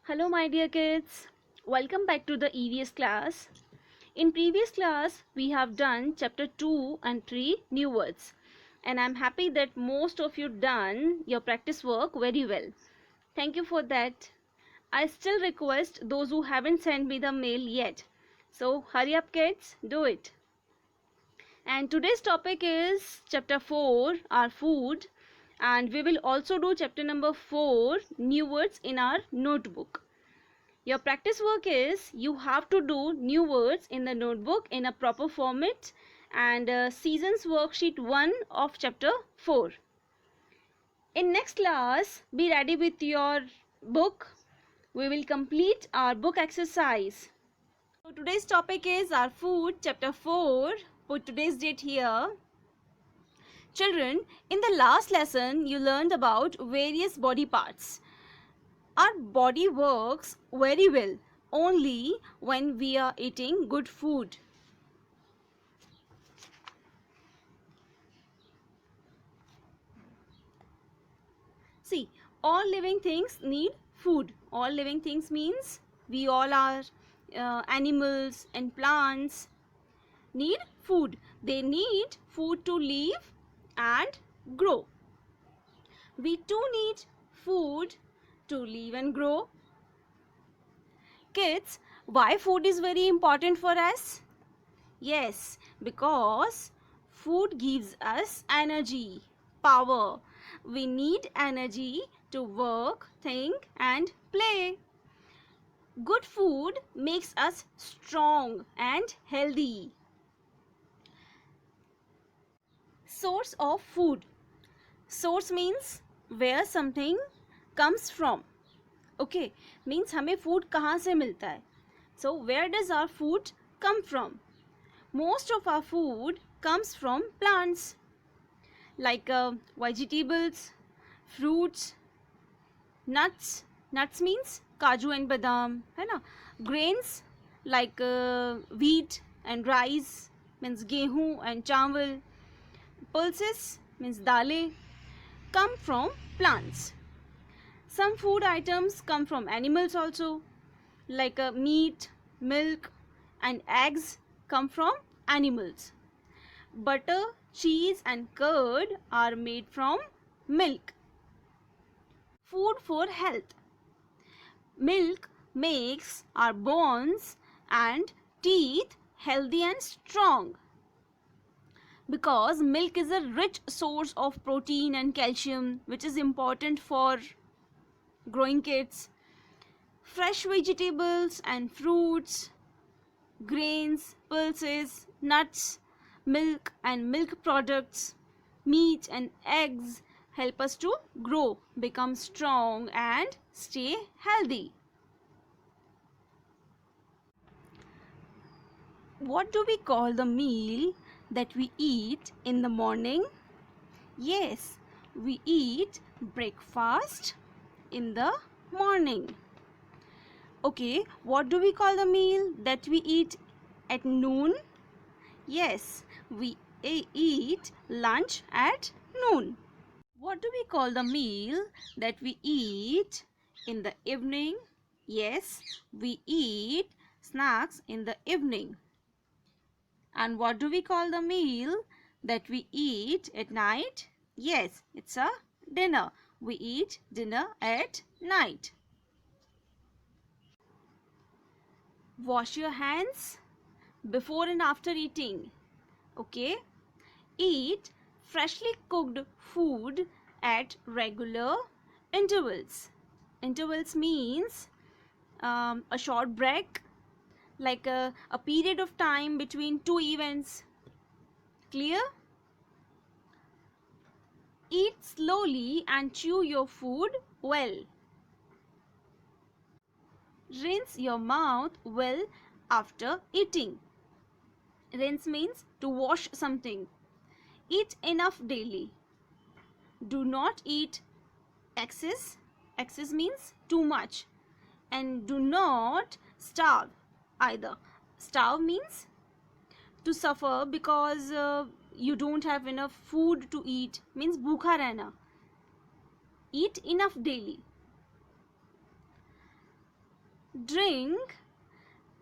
Hello my dear kids, welcome back to the EVS class. In previous class we have done chapter 2 and 3 new words, and I'm happy that most of you done your practice work very well. Thank you for that. I still request those who haven't sent me the mail yet. So hurry up kids, do it. And today's topic is chapter 4, our food, and we will also do chapter number 4, new words in our notebook. Your practice work is you have to do new words in the notebook in a proper format and seasons worksheet 1 of chapter 4. In next class, be ready with your book. We will complete our book exercise. So today's topic is our food, chapter 4. Put today's date here. Children, in the last lesson, you learned about various body parts. Our body works very well only when we are eating good food. See, all living things need food. All living things means we all are animals and plants need food. They need food to live and grow. We too need food to live and grow. Kids, why food is very important for us? Yes, because food gives us energy, power. We need energy to work, think and play. Good food makes us strong and healthy. Source of food. Source means where something comes from. Okay, means हमें food कहाँ से मिलता है? So where does our food come from? Most of our food comes from plants like vegetables, fruits, nuts. Nuts means kaju and badam, है ना? Grains like wheat and rice means गेहूं and चावल. Pulses means dale come from plants. Some food items come from animals also, like meat, milk and eggs come from animals. Butter, cheese and curd are made from milk. Food for health. Milk makes our bones and teeth healthy and strong. Because milk is a rich source of protein and calcium, which is important for growing kids. Fresh vegetables and fruits, grains, pulses, nuts, milk and milk products, meat and eggs help us to grow, become strong and stay healthy. What do we call the meal that we eat in the morning? Yes, we eat breakfast in the morning. Okay, what do we call the meal that we eat at noon? Yes, we eat lunch at noon. What do we call the meal that we eat in the evening? Yes, we eat snacks in the evening. And what do we call the meal that we eat at night? Yes, it's a dinner. We eat dinner at night. Wash your hands before and after eating. Okay? Eat freshly cooked food at regular intervals. Intervals means a short break, like a period of time between two events. Clear? Eat slowly and chew your food well. Rinse your mouth well after eating. Rinse means to wash something. Eat enough daily. Do not eat excess. Excess means too much. And do not starve either. Starve means to suffer because you don't have enough food to eat. Means bhukha rehna. Eat enough daily. Drink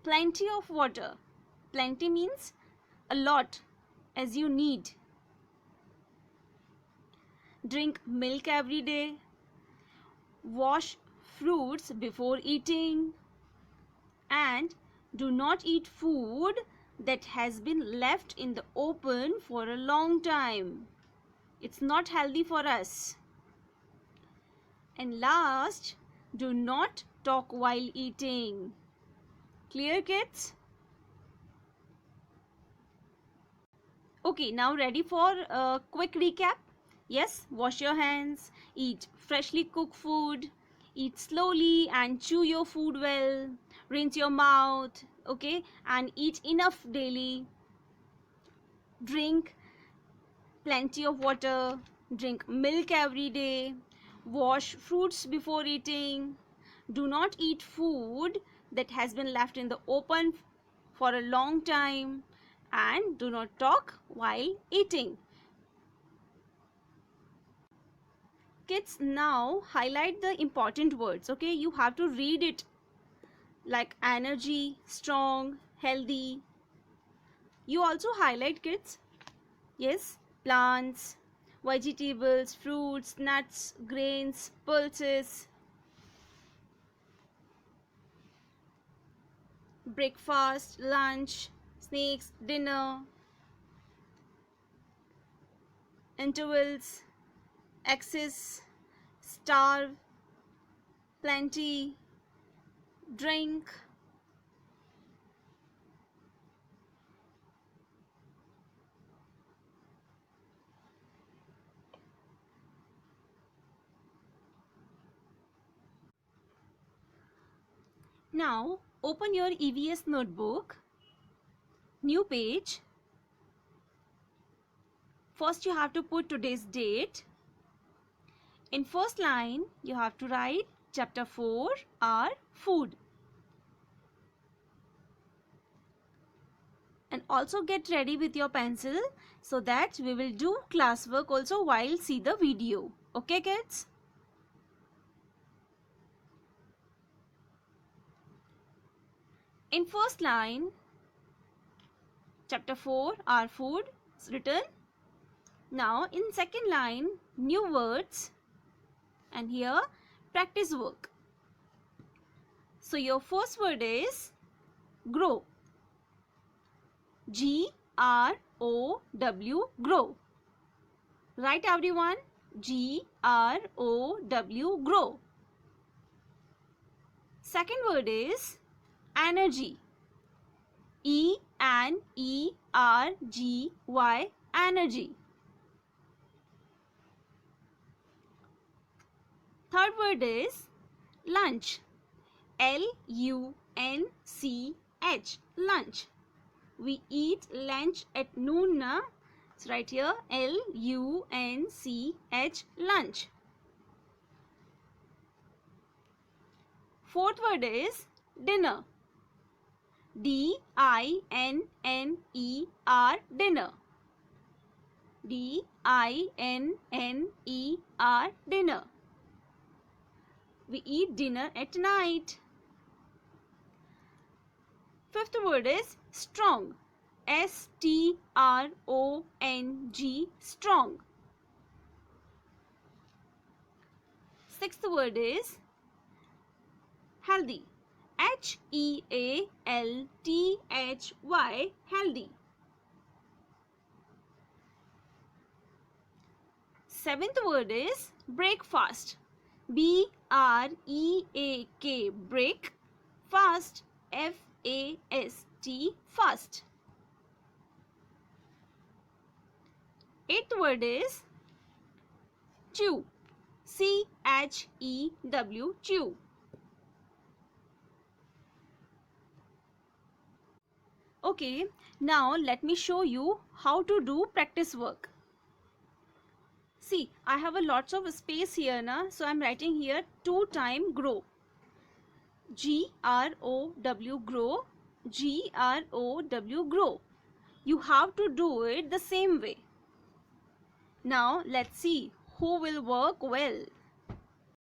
plenty of water. Plenty means a lot, as you need. Drink milk every day. Wash fruits before eating. And do not eat food that has been left in the open for a long time. It's not healthy for us. And last, do not talk while eating. Clear, kids? Okay, now ready for a quick recap? Yes, wash your hands, eat freshly cooked food, eat slowly and chew your food well, rinse your mouth, okay, and eat enough daily. Drink plenty of water, drink milk every day, wash fruits before eating, do not eat food that has been left in the open for a long time, and do not talk while eating. Kids, now highlight the important words, okay? You have to read it, like energy, strong, healthy. You also highlight, kids. Yes, plants, vegetables, fruits, nuts, grains, pulses, breakfast, lunch, snacks, dinner, intervals, excess, starve, plenty, drink. Now open your EVS notebook, new page. First you have to put today's date. In first line you have to write chapter 4, our food. And also get ready with your pencil so that we will do classwork also while see the video. Okay, kids? In first line, chapter 4, our food is written. Now in second line, new words, and here practice work. So your first word is grow. G-R-O-W, grow. Write everyone, G-R-O-W, grow. Second word is energy. E-N-E-R-G-Y, energy. Third word is lunch. L-U-N-C-H, lunch. We eat lunch at noon, na? It's right here, L-U-N-C-H, lunch. Fourth word is dinner. D-I-N-N-E-R, dinner. D-I-N-N-E-R, dinner. We eat dinner at night. Fifth word is strong. S-T-R-O-N-G, strong. Sixth word is healthy. H-E-A-L-T-H-Y, healthy. Seventh word is breakfast. B-R-E-A-K, break, fast, F-A-S-T, fast. Eighth word is chew. C-H-E-W, chew. Okay, now let me show you how to do practice work. See, I have a lots of space here, na? So I'm writing here 2 times grow. G-R-O-W, grow. G-R-O-W, grow. You have to do it the same way. Now let's see who will work well.